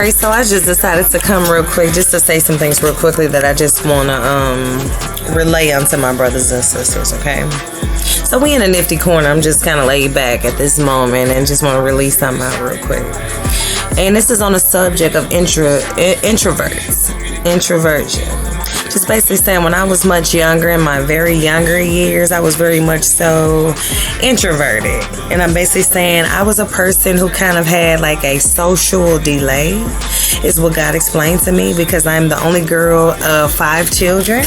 Alright, so I just decided to come real quick just to say some things real quickly that I just want to relay onto my brothers and sisters, okay? So we in a Nifty Corner. I'm just kind of laid back at this moment and just want to release something out real quick. And this is on the subject of introversion. Just basically saying, when I was much younger, in my very younger years, I was very much so introverted. And I'm basically saying I was a person who kind of had like a social delay, is what God explained to me, because I'm the only girl of 5 children.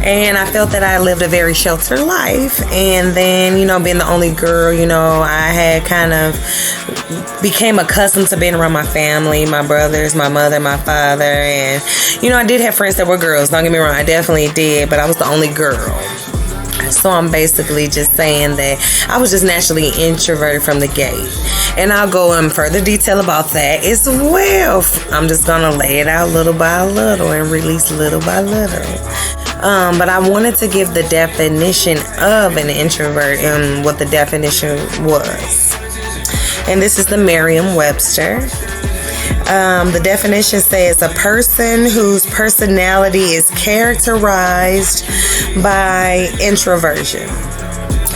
And I felt that I lived a very sheltered life. And then, being the only girl, I had kind of became accustomed to being around my family, my brothers, my mother, my father. And, I did have friends that were girls. Don't get me wrong, I definitely did. But I was the only girl. So I'm basically just saying that I was just naturally introverted from the gate. And I'll go in further detail about that as well. I'm just going to lay it out little by little and release little by little. But I wanted to give the definition of an introvert and what the definition was. And this is the Merriam-Webster. The definition says a person whose personality is characterized by introversion.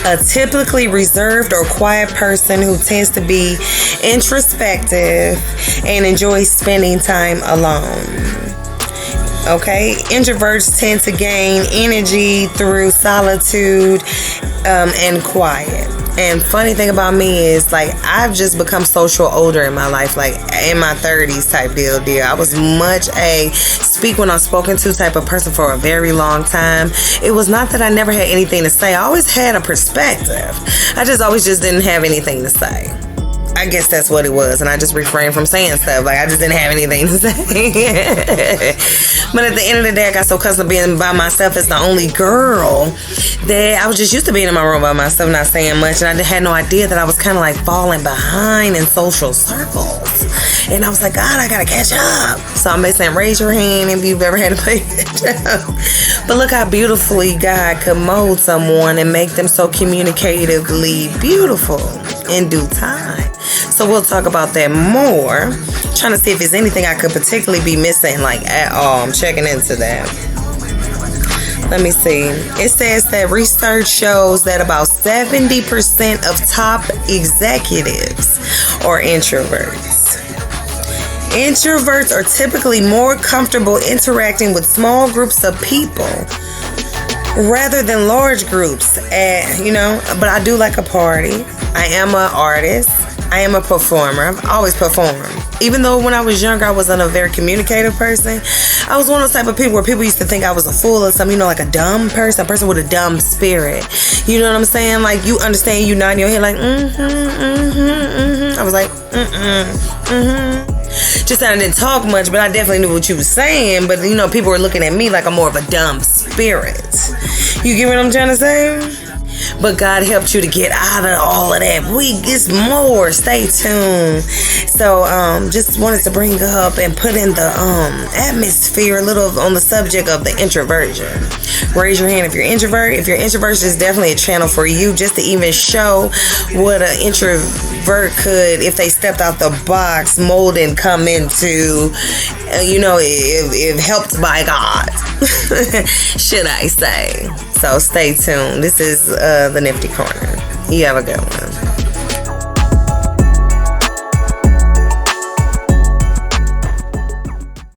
A typically reserved or quiet person who tends to be introspective and enjoys spending time alone. Okay, introverts tend to gain energy through solitude and quiet. And funny thing about me is, like, I've just become social older in my life, like in my 30s type deal. I was much a speak when I'm spoken to type of person for a very long time. It was not that I never had anything to say. I always had a perspective. I just always just didn't have anything to say. I guess that's what it was, and I just refrained from saying stuff. Like, I just didn't have anything to say. But at the end of the day, I got so accustomed to being by myself as the only girl that I was just used to being in my room by myself, not saying much, and I had no idea that I was kind of like falling behind in social circles. And I was like, God, I gotta catch up. So I'm basically saying, raise your hand if you've ever had to play catch up. But look how beautifully God could mold someone and make them so communicatively beautiful in due time. So we'll talk about that more. Trying to see if there's anything I could particularly be missing, like, at all. I'm checking into that. Let me see. It says that research shows that about 70% of top executives are introverts. Introverts are typically more comfortable interacting with small groups of people rather than large groups. But I do like a party. I am an artist. I am a performer. I've always performed. Even though when I was younger, I wasn't a very communicative person. I was one of those type of people where people used to think I was a fool or something, like a dumb person, a person with a dumb spirit. You know what I'm saying? Like, you understand, you nod your head like, I was like, Just that I didn't talk much, but I definitely knew what you were saying. But, people were looking at me like I'm more of a dumb spirit. You get what I'm trying to say? But God helped you to get out of all of that. It's more. Stay tuned. So, just wanted to bring up and put in the atmosphere a little on the subject of the introversion. Raise your hand if you're introvert. If you're introvert, it's definitely a channel for you, just to even show what an introvert could, if they stepped out the box, mold and come into, if helped by God, should I say. So stay tuned. This is the Nifty Corner. You have a good one.